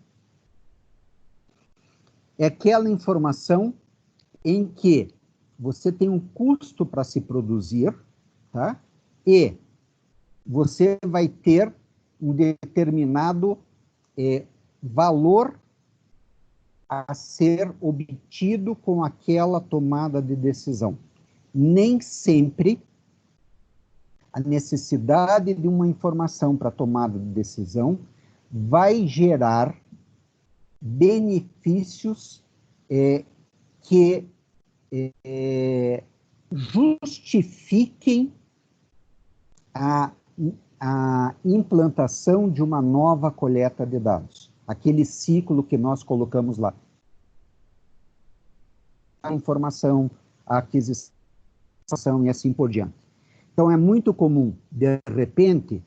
É aquela informação em que você tem um custo para se produzir, tá? E você vai ter um determinado valor a ser obtido com aquela tomada de decisão. Nem sempre a necessidade de uma informação para tomada de decisão vai gerar benefícios que justifiquem a implantação de uma nova coleta de dados. Aquele ciclo que nós colocamos lá. A informação, a aquisição e assim por diante. Então, é muito comum, de repente,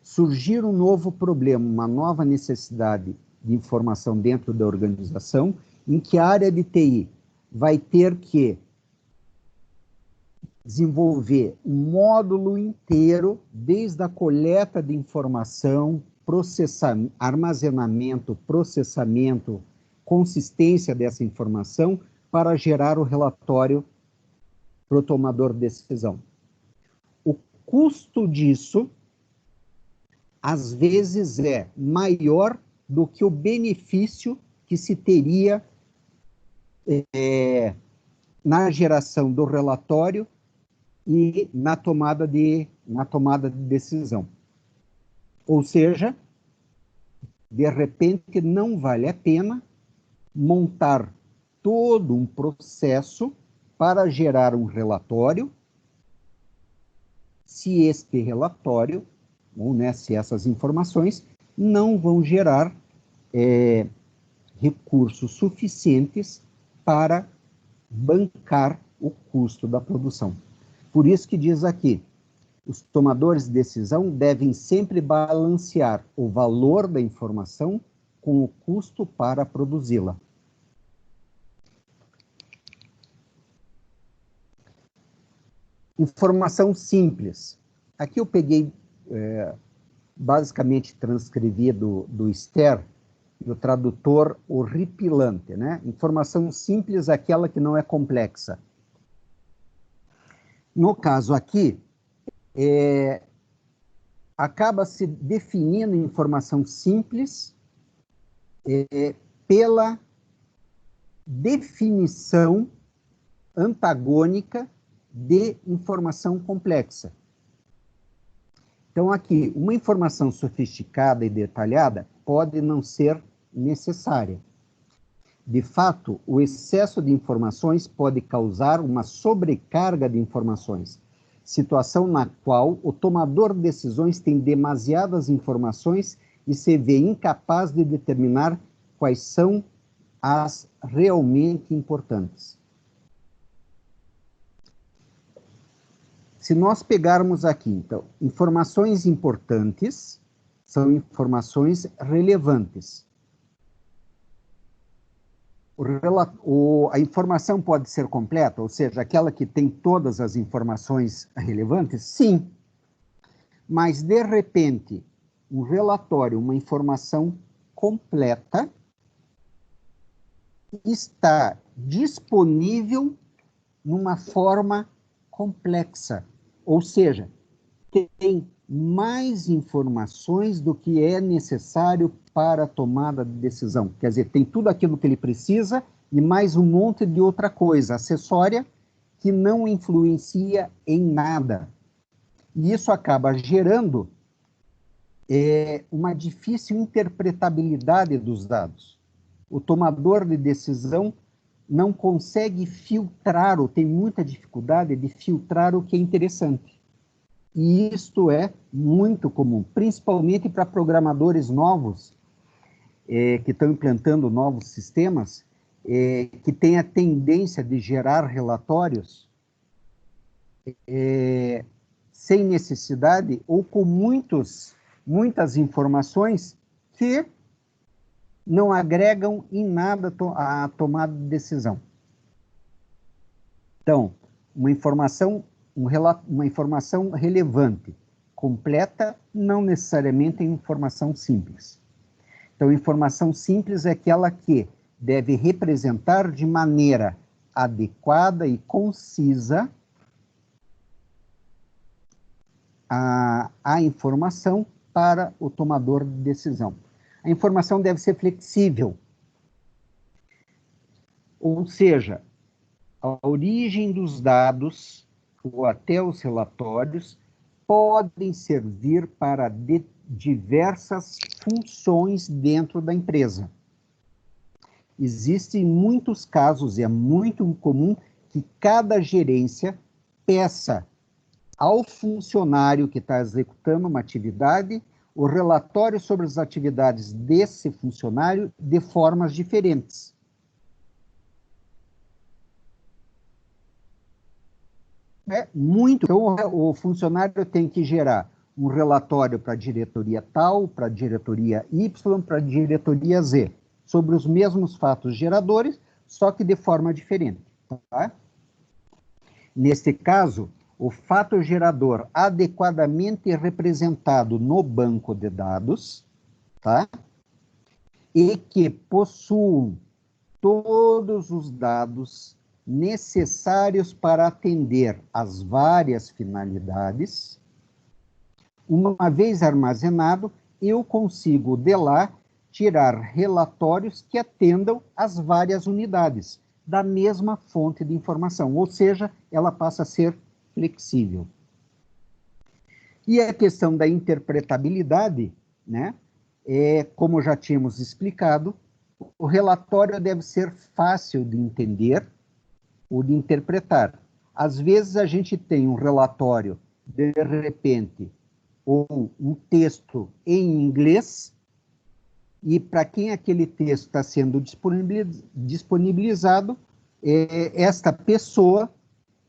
surgir um novo problema, uma nova necessidade de informação dentro da organização, em que a área de TI vai ter que desenvolver um módulo inteiro, desde a coleta de informação, armazenamento, processamento, consistência dessa informação, para gerar o relatório para o tomador de decisão. O custo disso, às vezes, é maior do que o benefício que se teria na geração do relatório e na tomada de decisão. Ou seja, de repente, não vale a pena montar todo um processo para gerar um relatório, se este relatório, ou se essas informações, não vão gerar recursos suficientes para bancar o custo da produção. Por isso que diz aqui, os tomadores de decisão devem sempre balancear o valor da informação com o custo para produzi-la. Informação simples. Aqui eu peguei, basicamente transcrevi do Ster, do tradutor horripilante, né? Informação simples é aquela que não é complexa. No caso aqui, acaba se definindo informação simples pela definição antagônica de informação complexa. Então, aqui, uma informação sofisticada e detalhada pode não ser necessária. De fato, o excesso de informações pode causar uma sobrecarga de informações, situação na qual o tomador de decisões tem demasiadas informações e se vê incapaz de determinar quais são as realmente importantes. Se nós pegarmos aqui, então, informações importantes são informações relevantes. A informação pode ser completa, ou seja, aquela que tem todas as informações relevantes? Sim. Mas, de repente, um relatório, uma informação completa, está disponível numa forma complexa. Ou seja, tem mais informações do que é necessário para a tomada de decisão. Quer dizer, tem tudo aquilo que ele precisa e mais um monte de outra coisa acessória que não influencia em nada. E isso acaba gerando uma difícil interpretabilidade dos dados. O tomador de decisão não consegue filtrar, ou tem muita dificuldade de filtrar o que é interessante. E isto é muito comum, principalmente para programadores novos, que estão implantando novos sistemas, que têm a tendência de gerar relatórios sem necessidade ou com muitas informações que não agregam em nada à tomada de decisão. Então, uma informação relevante, completa, não necessariamente é informação simples. Então, informação simples é aquela que deve representar de maneira adequada e concisa a informação para o tomador de decisão. A informação deve ser flexível, ou seja, a origem dos dados ou até os relatórios podem servir para diversas funções dentro da empresa. Existem muitos casos, e é muito comum que cada gerência peça ao funcionário que está executando uma atividade o relatório sobre as atividades desse funcionário de formas diferentes. Então, o funcionário tem que gerar um relatório para a diretoria tal, para a diretoria Y, para a diretoria Z, sobre os mesmos fatos geradores, só que de forma diferente. Tá? Neste caso, o fato gerador adequadamente representado no banco de dados, tá? E que possuam todos os dados necessários para atender às várias finalidades. Uma vez armazenado, eu consigo de lá tirar relatórios que atendam às várias unidades da mesma fonte de informação, ou seja, ela passa a ser flexível. E a questão da interpretabilidade, né? Como já tínhamos explicado, o relatório deve ser fácil de entender ou de interpretar. Às vezes a gente tem um relatório, de repente, ou um texto em inglês, e para quem aquele texto está sendo disponibilizado, esta pessoa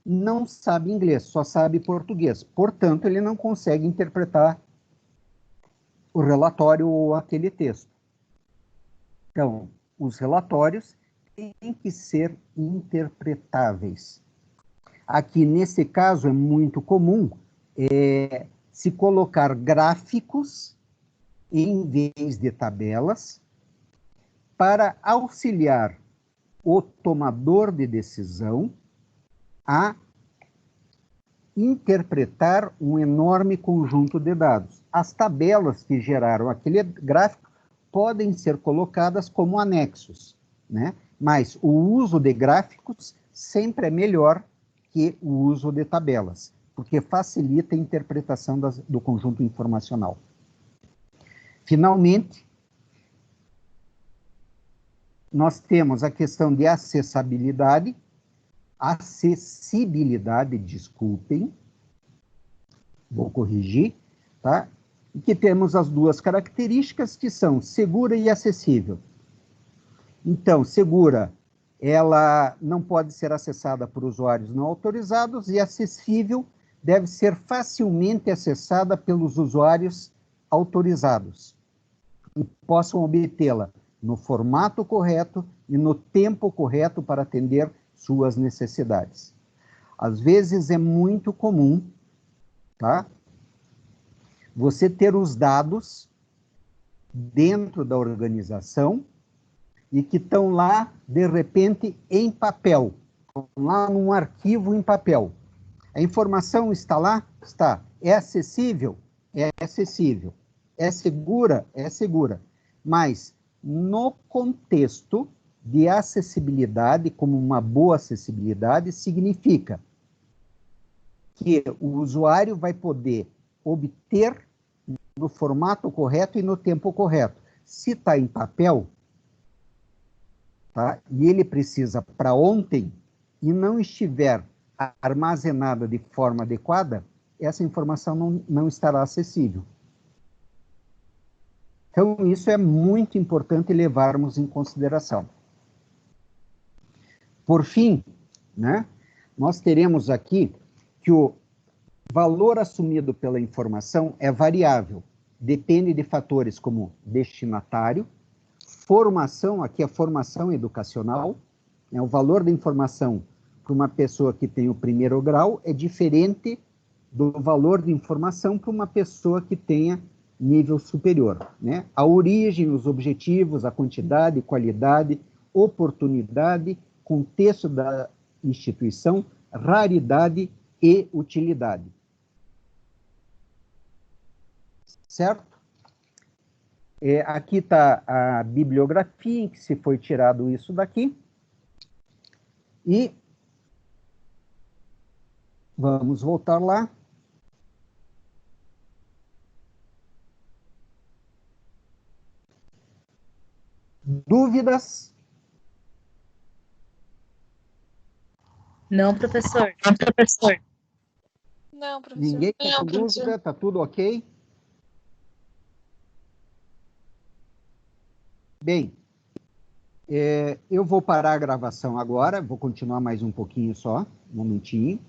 não sabe inglês, só sabe português. Portanto, ele não consegue interpretar o relatório ou aquele texto. Então, os relatórios têm que ser interpretáveis. Aqui, nesse caso, é muito comum se colocar gráficos em vez de tabelas para auxiliar o tomador de decisão a interpretar um enorme conjunto de dados. As tabelas que geraram aquele gráfico podem ser colocadas como anexos, né? Mas o uso de gráficos sempre é melhor que o uso de tabelas, porque facilita a interpretação do conjunto informacional. Finalmente, nós temos a questão de acessibilidade, desculpem, vou corrigir, tá? E que temos as duas características que são segura e acessível. Então, segura, ela não pode ser acessada por usuários não autorizados e acessível deve ser facilmente acessada pelos usuários autorizados e possam obtê-la no formato correto e no tempo correto para atender suas necessidades. Às vezes é muito comum, tá? Você ter os dados dentro da organização e que estão lá, de repente, em papel, lá num arquivo em papel. A informação está lá? Está. É acessível? É acessível. É segura? É segura. Mas, no contexto de acessibilidade, como uma boa acessibilidade, significa que o usuário vai poder obter no formato correto e no tempo correto. Se está em papel, tá? E ele precisa para ontem e não estiver armazenada de forma adequada, essa informação não estará acessível. Então, isso é muito importante levarmos em consideração. Por fim, né, nós teremos aqui que o valor assumido pela informação é variável, depende de fatores como destinatário, formação, aqui a formação educacional, né, o valor da informação para uma pessoa que tem o primeiro grau é diferente do valor de informação para uma pessoa que tenha nível superior, né? A origem, os objetivos, a quantidade, qualidade, oportunidade, contexto da instituição, raridade e utilidade. Certo? Aqui está a bibliografia em que se foi tirado isso daqui. E vamos voltar lá. Dúvidas? Não, professor. Não, professor. Não, professor. Ninguém está com dúvida? Está tudo ok? Bem, eu vou parar a gravação agora, vou continuar mais um pouquinho só, um momentinho.